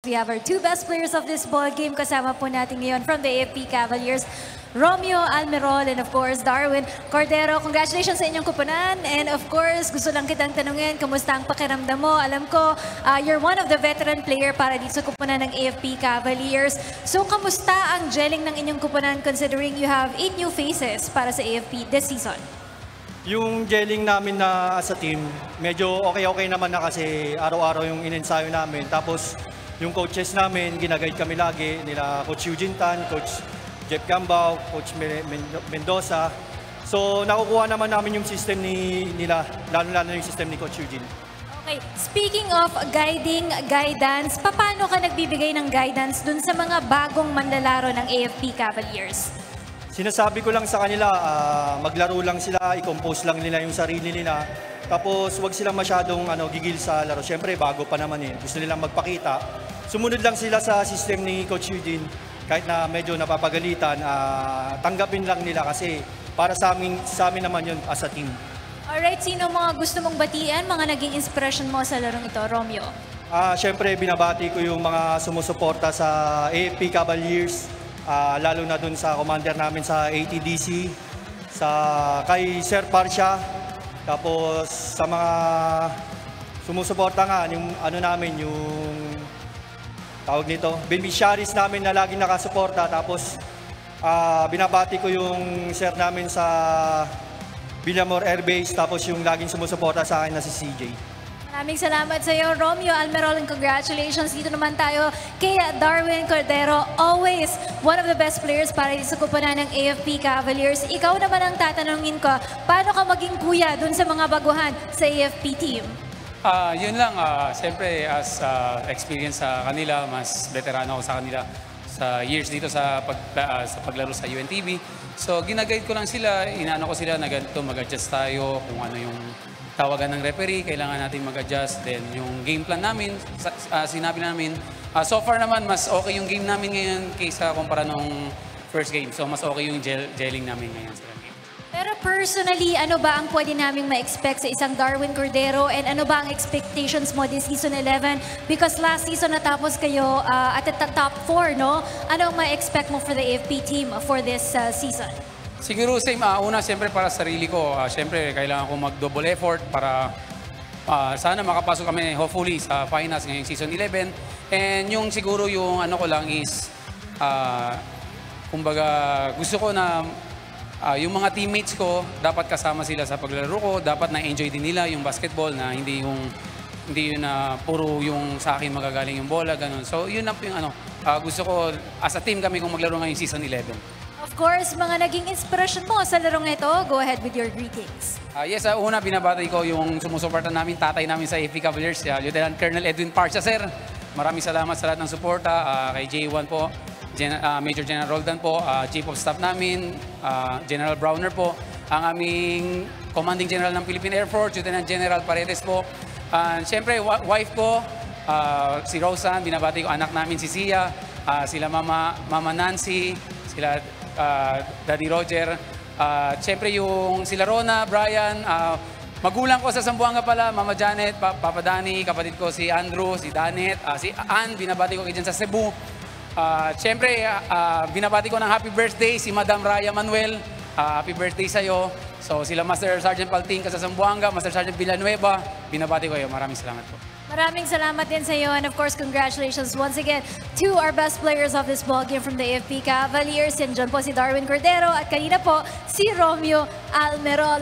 we have our two best players of this ball game. Kasama po natin ngayon from the AFP Cavaliers, Romeo Almerol and of course, Darwin Cordero. Congratulations sa inyong kupunan. And of course, gusto lang kitang tanungin, kamusta ang pakiramdam mo? Alam ko, you're one of the veteran player para dito sa kupunan ng AFP Cavaliers. So, kamusta ang gelling ng inyong kupunan considering you have 8 new faces para sa AFP this season? Yung gelling namin na sa team, medyo okay naman na kasi araw-araw yung inensayo namin. Tapos yung coaches namin, ginaguide kami lagi, nila Coach Eugene Tan, Coach Jeff Gambao, Coach Mendoza. So nakukuha naman namin yung system nila, lalo-lalo yung system ni Coach Eugene. Okay, speaking of guidance, paano ka nagbibigay ng guidance dun sa mga bagong manlalaro ng AFP Cavaliers? Sinasabi ko lang sa kanila, maglaro lang sila, i-compose lang nila yung sarili nila. Tapos wag silang masyadong gigil sa laro. Siyempre, bago pa naman eh. Gusto nilang magpakita. Sumunod lang sila sa system ni Coach Eugene. Kahit na medyo napapagalitan, tanggapin lang nila kasi para sa amin naman yun as a team. Alright, sino mga gusto mong batian, mga naging inspiration mo sa larong ito, Romeo? Siyempre, binabati ko yung mga sumusuporta sa AFP Cavaliers. Lalo na dun sa commander namin sa ATDC, kay Sir Parsia, tapos sa mga sumusuporta nga, yung yung tawag nito, beneficiaries namin na laging nakasuporta, tapos binabati ko yung sir namin sa Villamor Air Base, tapos yung laging sumusuporta sa akin na si CJ. Maraming salamat sa iyo, Romeo Almerol, and congratulations. Dito naman tayo kay Darwin Cordero, always one of the best players para sa kupunan ng AFP Cavaliers. Ikaw naman ang tatanungin ko, paano ka maging kuya dun sa mga baguhan sa AFP team? Yun lang, siyempre as experience sa kanila, mas veterano ako sa kanila sa years dito sa paglaro sa UNTV. So ginaguide ko lang sila, inaano ko sila na ganito, mag-adjust tayo kung ano yung tawagan ng referee, kailangan natin mag-adjust. Then yung game plan namin, sinabi namin, so far naman mas okay yung game namin ngayon kaysa kumpara nung first game. So mas okay yung gelling namin ngayon sa game. Pero personally, ano ba ang pwede namin ma-expect sa isang Darwin Cordero and ano ba ang expectations mo this season 11? Because last season natapos kayo at the top 4, no? Ano ang ma-expect mo for the AFP team for this season? Siguro same, una siyempre para sa sarili ko, siyempre kailangan ko mag-double effort para sana makapasok kami hopefully sa finals ngayong season 11. And yung siguro yung ano ko lang is, kumbaga gusto ko na yung mga teammates ko, dapat kasama sila sa paglaro ko, dapat na-enjoy din nila yung basketball na hindi yun na puro yung sa akin magagaling yung bola, ganun. So yun na po yung gusto ko as a team kami kung maglaro ngayong season 11. Of course, mga naging inspiration mo sa larong ito, go ahead with your greetings. Yes, una binabati ko yung sumusuporta namin, tatay namin sa AFP Cavaliers, Lieutenant Colonel Edwin Parcha, sir. Maraming salamat sa lahat ng suporta, kay J1 po, Major General Roldan po, Chief of Staff namin, General Browner po, ang aming Commanding General ng Philippine Air Force, Lieutenant General Paredes po. Siyempre, wife po, si Rosan, binabati ko anak namin si Sia, sila Mama Nancy, sila Daddy Roger, siyempre yung sila Rona, Brian, magulang ko sa Zamboanga pala, Mama Janet, Papa Danny, kapatid ko si Andrew, si Danet, si Ann, binabati ko kayo dyan sa Cebu. Siyempre, binabati ko ng happy birthday si Madam Raya Manuel, happy birthday sa'yo. So sila Master Sergeant Palting ka sa Zamboanga, Master Sergeant Villanueva, binabati ko kayo. Maraming salamat po. Maraming salamat din sa iyo, and of course, congratulations once again to our best players of this ball game from the AFP Cavaliers. Yan dyan po si Darwin Cordero at kanina po si Romeo Almerol.